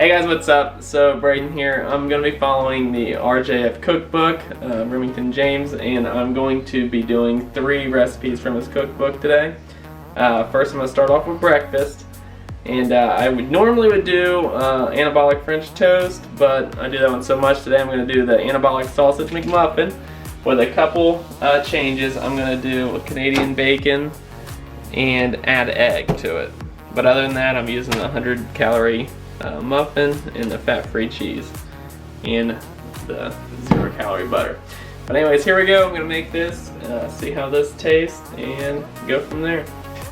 Hey guys, what's up? So Braden here. I'm going to be following the RJF Cookbook, Remington James, and I'm going to be doing 3 recipes from his cookbook today. First I'm going to start off with breakfast, and I would normally do anabolic French toast, but I do that one so much today I'm going to do the anabolic sausage McMuffin with a couple changes. I'm going to do Canadian bacon and add egg to it. But other than that, I'm using the 100 calorie muffin and the fat-free cheese and the 0 calorie butter. But anyways, here we go. I'm gonna make this, see how this tastes, and go from there.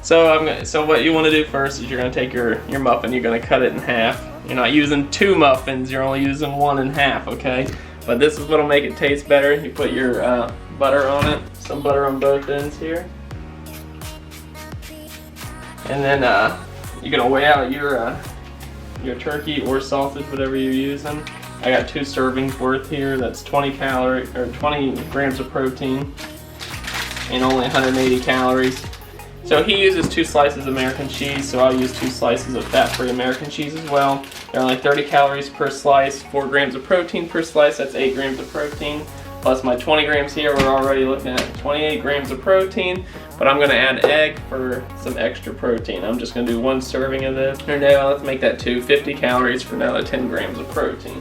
So what you want to do first is you're gonna take your muffin. You're gonna cut it in half. You're not using 2 muffins. You're only using 1 in half. Okay. But this is what'll make it taste better. You put your butter on it. Some butter on both ends here, and then you're gonna weigh out your turkey or sausage, whatever you're using. I got 2 servings worth here. That's 20 grams of protein and only 180 calories. So he uses 2 slices of American cheese, so I'll use 2 slices of fat-free American cheese as well. They're only 30 calories per slice, 4 grams of protein per slice. That's 8 grams of protein. Plus my 20 grams here, we're already looking at 28 grams of protein, but I'm gonna add egg for some extra protein. I'm just gonna do 1 serving of this. Now let's make that 50 calories for another 10 grams of protein.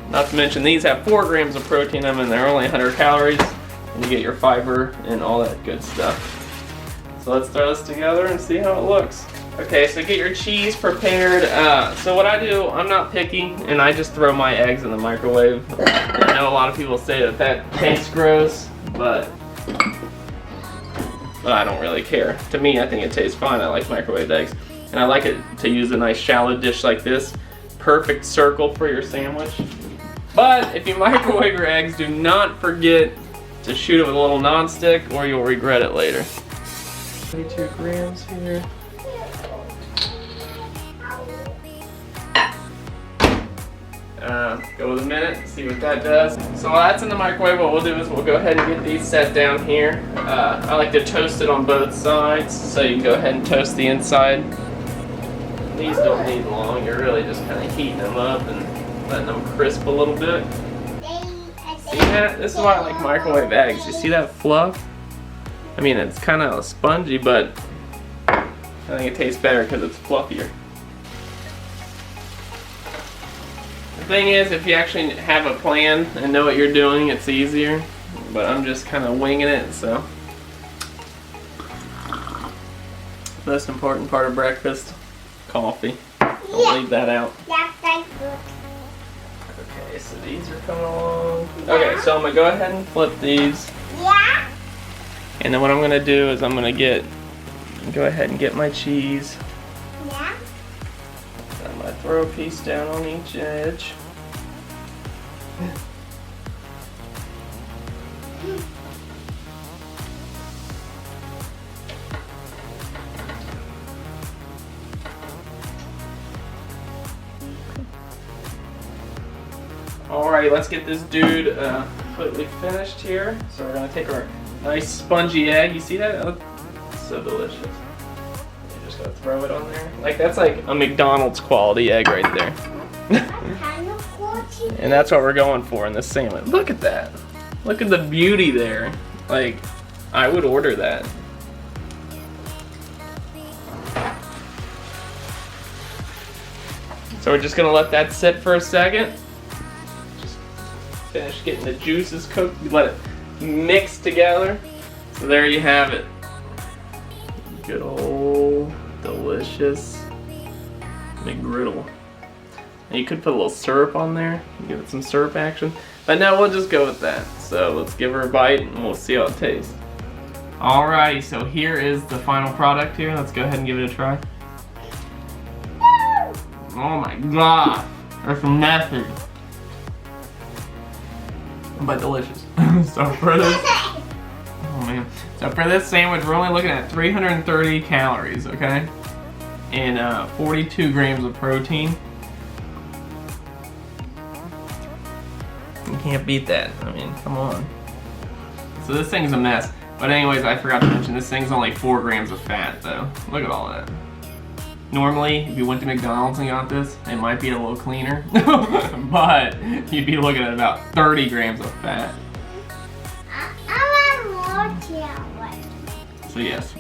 Not to mention these have 4 grams of protein in them and they're only 100 calories, and you get your fiber and all that good stuff. So let's throw this together and see how it looks. Okay, so get your cheese prepared. So what I do, I'm not picky, and I just throw my eggs in the microwave. I know a lot of people say that tastes gross, but I don't really care. To me, I think it tastes fine. I like microwaved eggs, and I like it to use a nice shallow dish like this. Perfect circle for your sandwich. But if you microwave your eggs, do not forget to shoot it with a little nonstick, or you'll regret it later. 32 grams here. Go with a minute, see what that does. So while that's in the microwave, what we'll do is we'll go ahead and get these set down here. I like to toast it on both sides, so you can go ahead and toast the inside. These don't need long, you're really just kind of heating them up and letting them crisp a little bit. See that? This is why I like microwave eggs. You see that fluff? I mean, it's kind of spongy, but I think it tastes better because it's fluffier. The thing is, if you actually have a plan and know what you're doing, it's easier. But I'm just kind of winging it, so. Most important part of breakfast, coffee. Don't leave that out. Okay, so these are coming along. Okay, so I'm going to go ahead and flip these. Yeah. And then what I'm going to do is I'm going to go ahead and get my cheese. Yeah. I'm going to throw a piece down on each edge. Alrighty, let's get this dude completely finished here. So we're going to take our nice spongy egg. You see that? Oh, it's so delicious. You just gotta throw it on there. Like, that's like a McDonald's quality egg right there. And that's what we're going for in this sandwich. Look at that. Look at the beauty there. Like, I would order that. So we're just gonna let that sit for a second. Just finish getting the juices cooked. You let it mix together. So there you have it. Good old delicious McGriddle. And you could put a little syrup on there, give it some syrup action. But no, we'll just go with that. So let's give her a bite and we'll see how it tastes. Alrighty, so here is the final product here. Let's go ahead and give it a try. Oh my god, that's messy. But delicious. So for this sandwich, we're only looking at 330 calories, okay? And 42 grams of protein. You can't beat that. I mean, come on. So this thing's a mess. But anyways, I forgot to mention this thing's only 4 grams of fat, though. Look at all that. Normally, if you went to McDonald's and got this, it might be a little cleaner, but you'd be looking at about 30 grams of fat. So yes,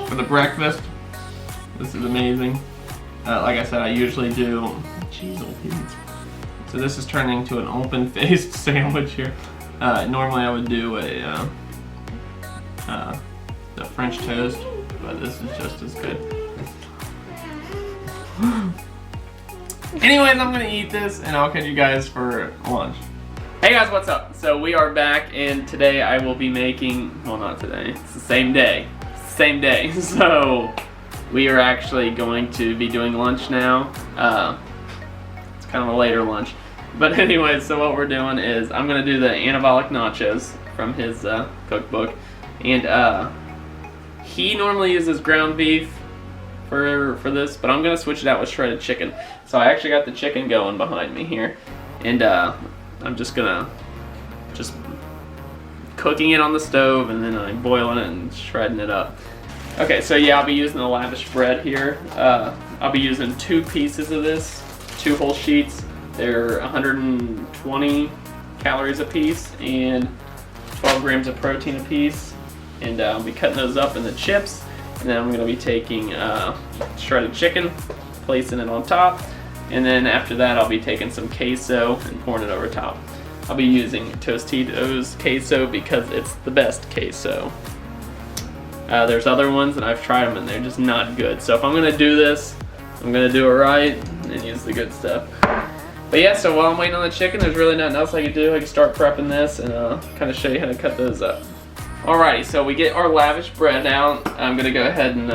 for the breakfast, this is amazing. Like I said, I usually do cheese peas. So this is turning into an open-faced sandwich here. Normally I would do the French toast, but this is just as good. Anyways, I'm gonna eat this and I'll catch you guys for lunch. Hey guys, what's up? So we are back and today I will be making, well not today, it's the same day. So we are actually going to be doing lunch now. It's kind of a later lunch. But anyways, so what we're doing is I'm gonna do the anabolic nachos from his cookbook. And he normally uses ground beef for this, but I'm gonna switch it out with shredded chicken. So I actually got the chicken going behind me here, and I'm just cooking it on the stove, and then I'm boiling it and shredding it up. Okay, so yeah, I'll be using the lavish bread here. I'll be using 2 pieces of this, 2 whole sheets. They're 120 calories a piece and 12 grams of protein a piece. And I'll be cutting those up into chips. And then I'm going to be taking shredded chicken, placing it on top. And then after that, I'll be taking some queso and pouring it over top. I'll be using Tostitos queso because it's the best queso. There's other ones and I've tried them and they're just not good. So if I'm going to do this, I'm going to do it right and use the good stuff. But yeah, so while I'm waiting on the chicken, there's really nothing else I can do. I can start prepping this and kind of show you how to cut those up. Alrighty, so we get our lavish bread out. I'm gonna go ahead and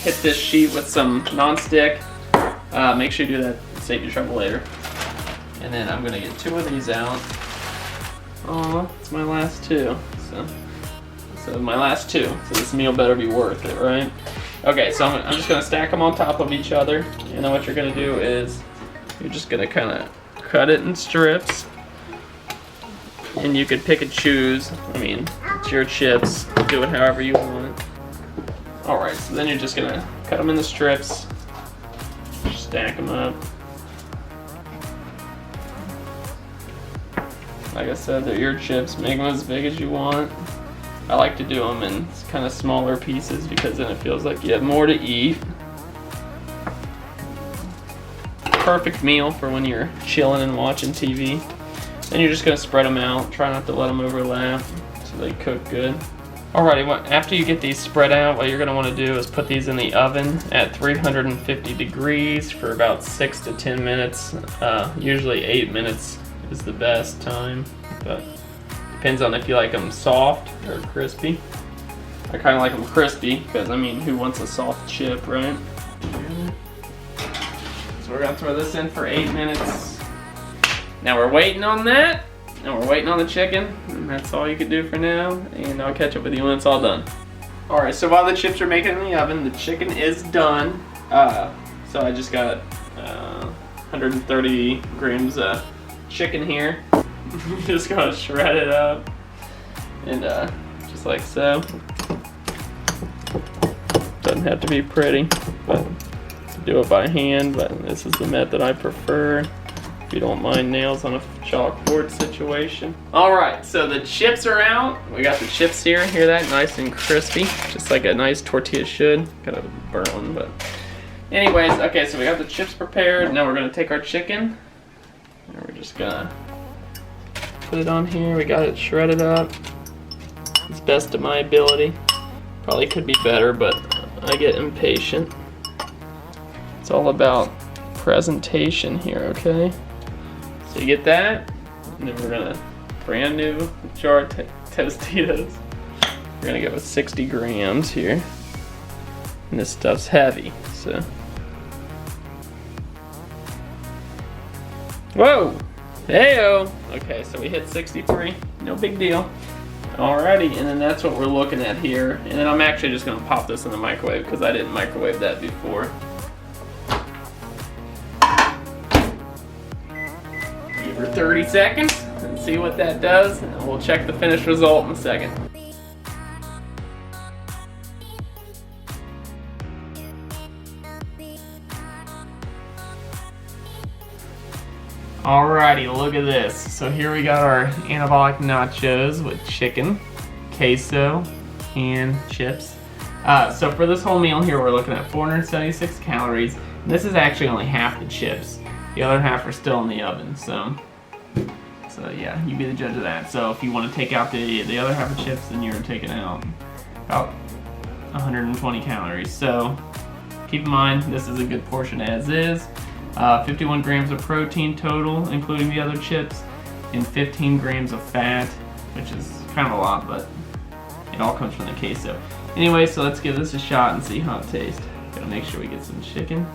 hit this sheet with some non-stick. Make sure you do that, save you trouble later. And then I'm gonna get 2 of these out. Oh, it's my last 2. So my last 2. So this meal better be worth it, right? Okay, so I'm just gonna stack them on top of each other. And then what you're gonna do is you're just gonna kind of cut it in strips. And you could pick and choose. I mean, it's your chips. Do it however you want. Alright, so then you're just gonna cut them in the strips. Stack them up. Like I said, they're your chips. Make them as big as you want. I like to do them in kind of smaller pieces because then it feels like you have more to eat. Perfect meal for when you're chilling and watching TV. Then you're just going to spread them out. Try not to let them overlap so they cook good. Alrighty, after you get these spread out, what you're going to want to do is put these in the oven at 350 degrees for about 6 to 10 minutes. Usually 8 minutes is the best time, but depends on if you like them soft or crispy. I kind of like them crispy because, I mean, who wants a soft chip, right? So we're going to throw this in for 8 minutes. Now we're waiting on that, and we're waiting on the chicken, and that's all you can do for now, and I'll catch up with you when it's all done. Alright, so while the chips are making in the oven, the chicken is done. So I just got 130 grams of chicken here. Just gonna shred it up, and just like so. Doesn't have to be pretty, but do it by hand, but this is the method I prefer. You don't mind nails on a chalkboard situation. Alright, so the chips are out. We got the chips here. Hear that? Nice and crispy. Just like a nice tortilla should. Kind of burnt one, but anyways, okay, so we got the chips prepared. Now we're gonna take our chicken. And we're just gonna put it on here. We got it shredded up. It's best of my ability. Probably could be better, but I get impatient. It's all about presentation here, okay? So you get that, and then we're gonna brand new jar of Tostitos. We're gonna go with 60 grams here, and this stuff's heavy, so. Whoa, heyo. Okay, so we hit 63, no big deal. Alrighty, and then that's what we're looking at here, and then I'm actually just gonna pop this in the microwave because I didn't microwave that before. For 30 seconds and see what that does, and we'll check the finished result in a second. Alrighty, look at this. So here we got our anabolic nachos with chicken, queso, and chips. So for this whole meal here, we're looking at 476 calories. This is actually only half the chips. The other half are still in the oven. So yeah, you be the judge of that. So if you want to take out the other half of chips, then you're taking out about 120 calories. So keep in mind, this is a good portion as is. 51 grams of protein total, including the other chips, and 15 grams of fat, which is kind of a lot, but it all comes from the queso. Anyway, so let's give this a shot and see how it tastes. Gotta make sure we get some chicken.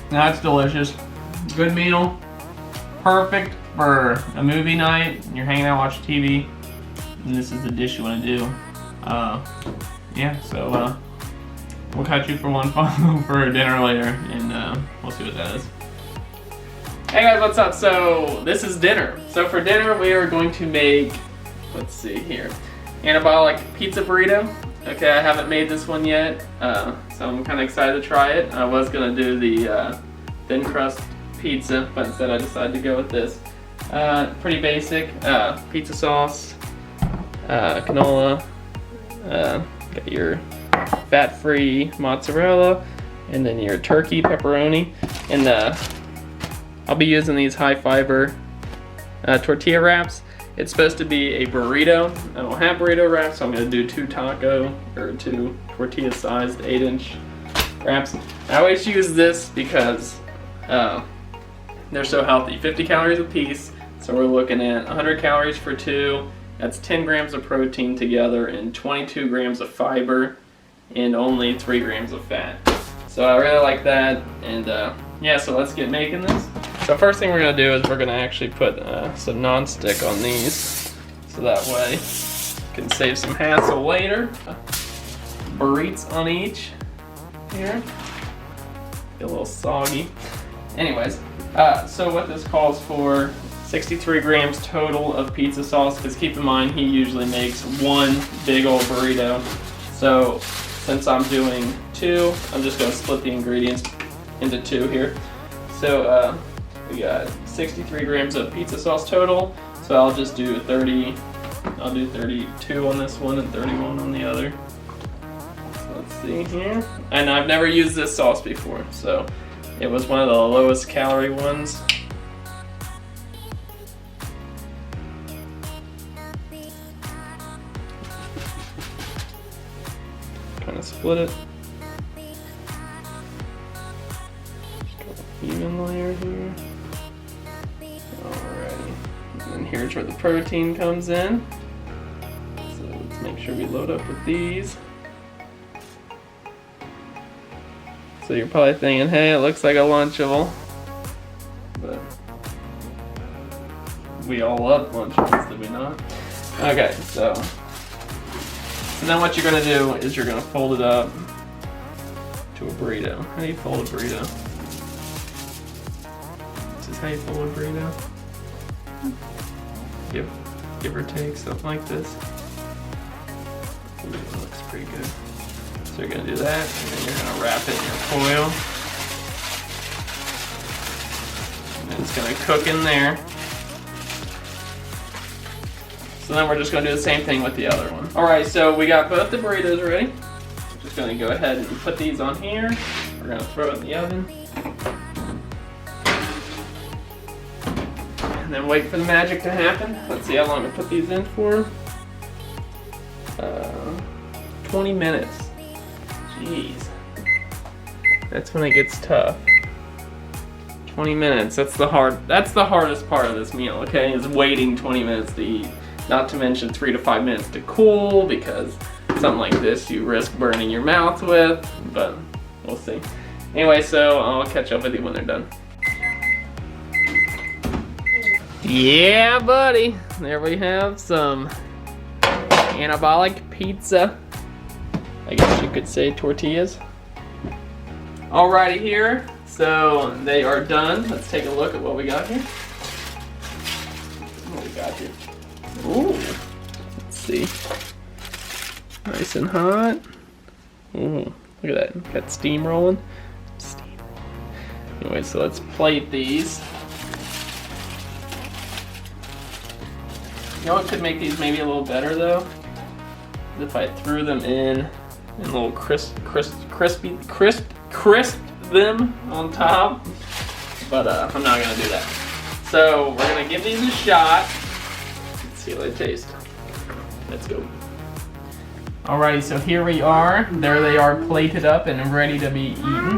That's delicious. Good meal. Perfect for a movie night. You're hanging out watching TV. And this is the dish you want to do. Yeah, so we'll catch you for one for dinner later, and we'll see what that is. Hey guys, what's up? So this is dinner. So for dinner we are going to make, let's see here, anabolic pizza burrito. Okay, I haven't made this one yet, so I'm kind of excited to try it. I was gonna do the thin crust pizza, but instead I decided to go with this. Pretty basic. Pizza sauce. Canola, got your fat-free mozzarella, and then your turkey pepperoni, and I'll be using these high-fiber tortilla wraps. It's supposed to be a burrito. I don't have burrito wraps, so I'm going to do two tortilla-sized 8-inch wraps. I always use this because they're so healthy. 50 calories a piece, so we're looking at 100 calories for two. That's 10 grams of protein together and 22 grams of fiber and only 3 grams of fat. So I really like that, and yeah, so let's get making this. So first thing we're gonna do is we're gonna actually put some non-stick on these, so that way we can save some hassle later. Burritos on each here. Get a little soggy. Anyways, so what this calls for, 63 grams total of pizza sauce, because keep in mind he usually makes one big old burrito. So since I'm doing two, I'm just going to split the ingredients into two here. So we got 63 grams of pizza sauce total, so I'll just do 30, I'll do 32 on this one and 31 on the other. So let's see here. And I've never used this sauce before, so it was one of the lowest calorie ones. Kind of split it. Just got an even layer here. Alrighty. And then here's where the protein comes in. So let's make sure we load up with these. So you're probably thinking, hey, it looks like a Lunchable. But we all love Lunchables, did we not? Okay, so then what you're going to do is you're going to fold it up to a burrito. How do you fold a burrito? This is how you fold a burrito. Give or take, something like this. Ooh, that looks pretty good. So you're going to do that, and then you're going to wrap it in your foil. And then it's going to cook in there. So then we're just going to do the same thing with the other one. Alright, so we got both the burritos ready. I'm just going to go ahead and put these on here. We're going to throw it in the oven. And then wait for the magic to happen. Let's see how long I put these in for. 20 minutes. Jeez. That's when it gets tough. 20 minutes, that's the hardest part of this meal, okay? Is waiting 20 minutes to eat. Not to mention 3 to 5 minutes to cool, because something like this you risk burning your mouth with, but we'll see. Anyway, so I'll catch up with you when they're done. Yeah, buddy. There we have some anabolic pizza. I guess you could say tortillas. Alrighty here, so they are done. Let's take a look at what we got here. What we got here. Ooh, let's see. Nice and hot. Ooh, look at that. Got steam rolling. Steam rolling. Anyway, so let's plate these. You know what could make these maybe a little better though? If I threw them in and a little crisp them on top. But I'm not gonna do that. So we're gonna give these a shot. Let's see how they taste. Let's go. Alrighty, so here we are. There they are, plated up and ready to be eaten.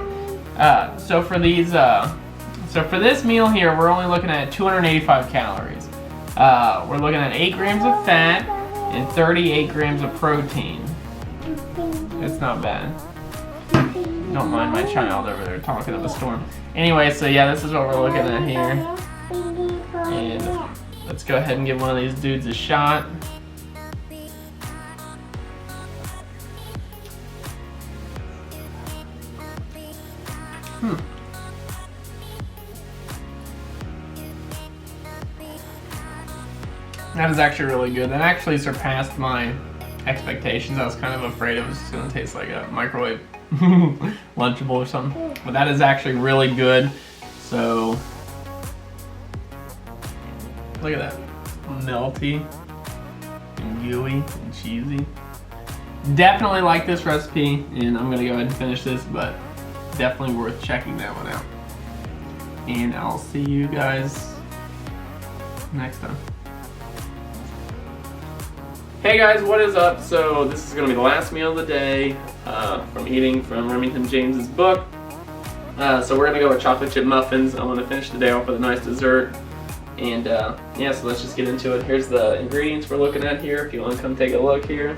So for this meal here, we're only looking at 285 calories. We're looking at 8 grams of fat and 38 grams of protein. It's not bad. Don't mind my child over there talking up a storm. Anyway, so yeah, this is what we're looking at here. And let's go ahead and give one of these dudes a shot. That is actually really good. That actually surpassed my expectations. I was kind of afraid it was just going to taste like a microwave Lunchable or something. But that is actually really good. So, look at that. Melty and gooey and cheesy. Definitely like this recipe, and I'm going to go ahead and finish this, but definitely worth checking that one out. And I'll see you guys next time. Hey guys, what is up? So this is going to be the last meal of the day from eating from Remington James's book. So we're going to go with chocolate chip muffins. I'm going to finish the day off with a nice dessert. And yeah, so let's just get into it. Here's the ingredients we're looking at here. If you want to come take a look here.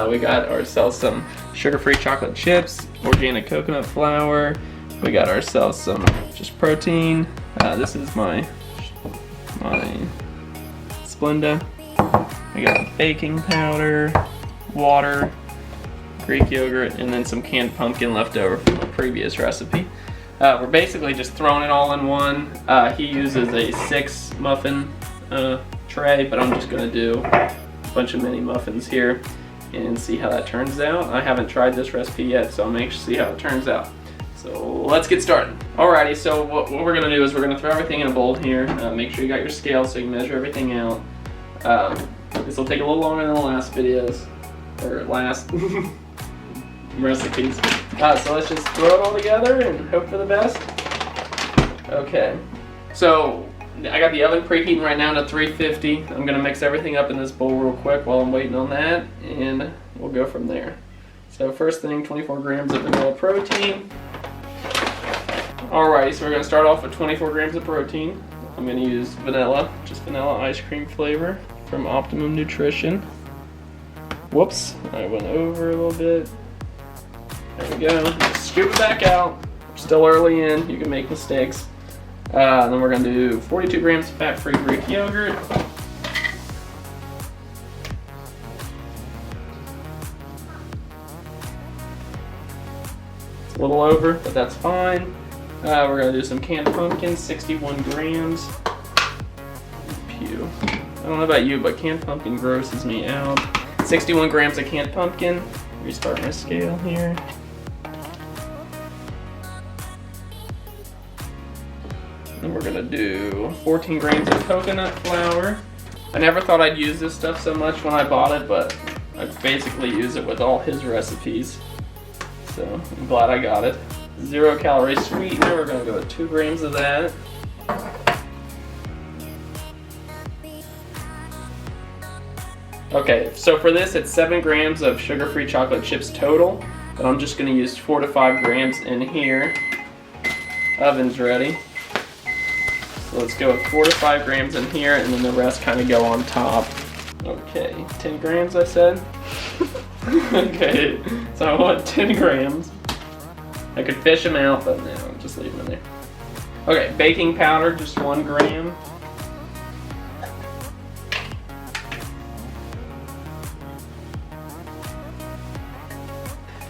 We got ourselves some sugar-free chocolate chips, organic coconut flour. We got ourselves some just protein. This is my Splenda. We got baking powder, water, Greek yogurt, and then some canned pumpkin left over from a previous recipe. We're basically just throwing it all in one. He uses a 6 muffin tray, but I'm just gonna do a bunch of mini muffins here and see how that turns out. I haven't tried this recipe yet, so I'm anxious to see how it turns out. So let's get started. Alrighty, so what we're gonna do is we're gonna throw everything in a bowl here. Make sure you got your scale so you can measure everything out. This will take a little longer than the last videos, or last recipes. So let's just throw it all together and hope for the best. Okay, so I got the oven preheating right now to 350. I'm gonna mix everything up in this bowl real quick while I'm waiting on that, and we'll go from there. So first thing, 24 grams of vanilla protein. Alrighty, so we're gonna start off with 24 grams of protein. I'm gonna use vanilla, just vanilla ice cream flavor from Optimum Nutrition. Whoops, I went over a little bit. There we go. Just scoop it back out. We're still early in, you can make mistakes. Then we're gonna do 42 grams of fat-free Greek yogurt. It's a little over, but that's fine. We're gonna do some canned pumpkin, 61 grams. Pew. I don't know about you, but canned pumpkin grosses me out. 61 grams of canned pumpkin. Restart my scale here. Then we're gonna do 14 grams of coconut flour. I never thought I'd use this stuff so much when I bought it, but I basically use it with all his recipes. So I'm glad I got it. 0 calorie sweetener, we're gonna go with 2 grams of that. Okay, so for this it's 7 grams of sugar-free chocolate chips total, but I'm just gonna use 4 to 5 grams in here. Oven's ready. So let's go with 4 to 5 grams in here, and then the rest kind of go on top. Okay, 10 grams I said? Okay, so I want 10 grams. I could fish them out, but no, I'll just leave them in there. Okay, baking powder, just 1 gram.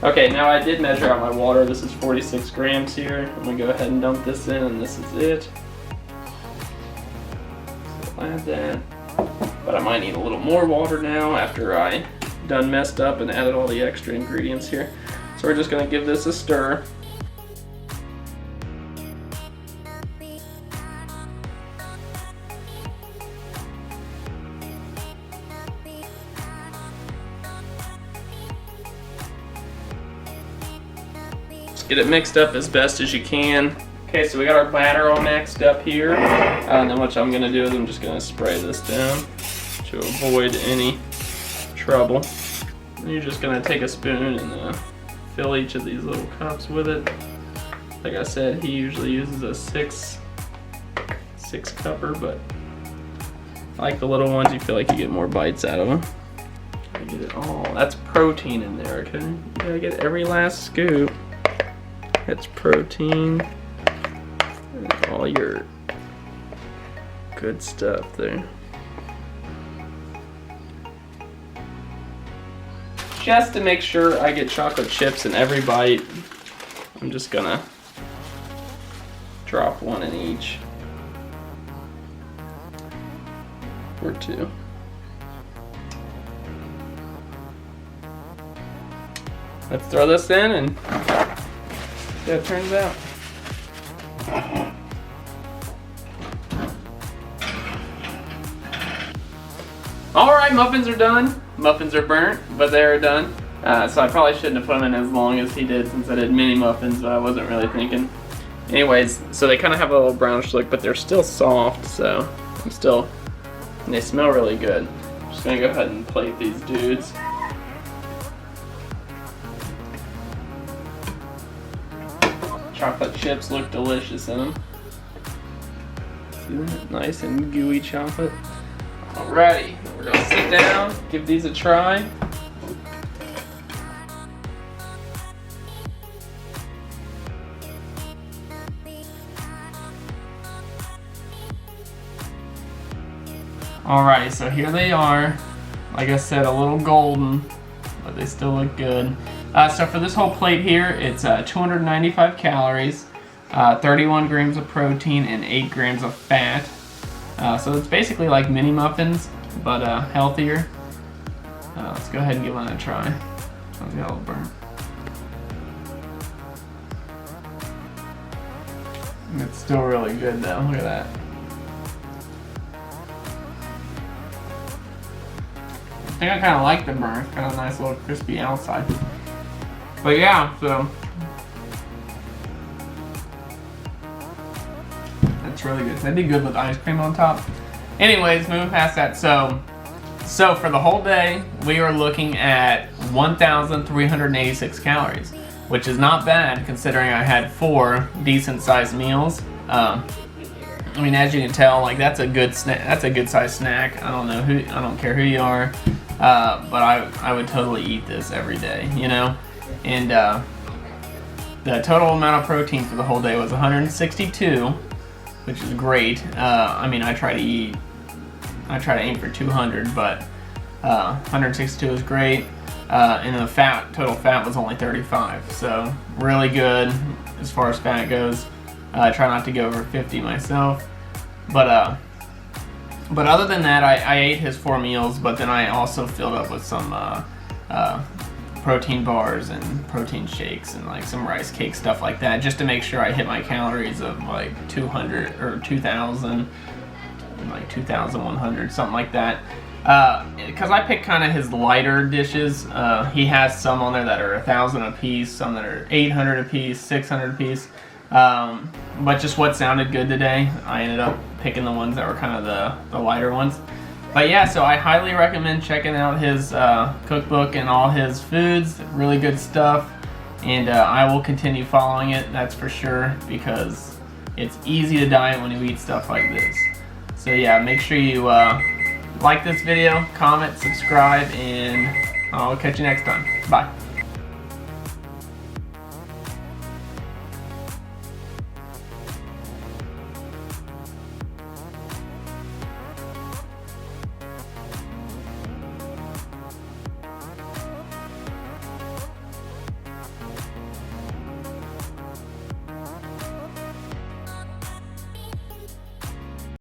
Okay, now I did measure out my water. This is 46 grams here. I'm gonna go ahead and dump this in, and this is it. So I'll add that. But I might need a little more water now after I done messed up and added all the extra ingredients here. So we're just gonna give this a stir. Get it mixed up as best as you can. Okay, so we got our batter all mixed up here. And then what I'm gonna do is I'm just gonna spray this down to avoid any trouble. And you're just gonna take a spoon and fill each of these little cups with it. Like I said, he usually uses a six cupper, but I like the little ones. You feel like you get more bites out of them. Get it all. That's protein in there, okay? You gotta get every last scoop. That's protein. And all your good stuff there. Just to make sure I get chocolate chips in every bite, I'm just gonna drop one in each. Or two. Let's throw this in and see how it turns out. Alright, muffins are done. Muffins are burnt, but they're done. So I probably shouldn't have put them in as long as he did since I did mini muffins, but I wasn't really thinking. Anyways, so they kind of have a little brownish look, but they're still soft, so and they smell really good. I'm just gonna go ahead and plate these dudes. Chocolate chips look delicious in them. See that? Nice and gooey chocolate. Alrighty, we're gonna sit down, give these a try. Alrighty, so here they are. Like I said, a little golden, but they still look good. So for this whole plate here, it's 295 calories, 31 grams of protein, and 8 grams of fat. So it's basically like mini muffins, but healthier. Let's go ahead and give one a try. Sounds got a little burnt. It's still really good though, look at that. I think I kind of like the burn, kind of nice little crispy outside. But yeah, so that's really good. That'd be good with ice cream on top. Anyways, moving past that, so for the whole day, we are looking at 1,386 calories, which is not bad considering I had 4 decent-sized meals. I mean, as you can tell, like that's a good snack. That's a good-sized snack. I don't care who you are, but I would totally eat this every day, you know. And the total amount of protein for the whole day was 162, which is great. I mean, I try to aim for 200, but 162 is great. And the total fat was only 35, so really good as far as fat goes. I try not to go over 50 myself, but other than that, I ate his 4 meals, but then I also filled up with some protein bars and protein shakes and like some rice cake, stuff like that, just to make sure I hit my calories of like 200 or 2,000, like 2,100, something like that. Because I picked kind of his lighter dishes. He has some on there that are 1,000 a piece, some that are 800 a piece, 600 a piece. But just what sounded good today, I ended up picking the ones that were kind of the lighter ones. But yeah, so I highly recommend checking out his cookbook and all his foods. Really good stuff, and I will continue following it, that's for sure, because it's easy to diet when you eat stuff like this. So yeah, make sure you like this video, comment, subscribe, and I'll catch you next time. Bye.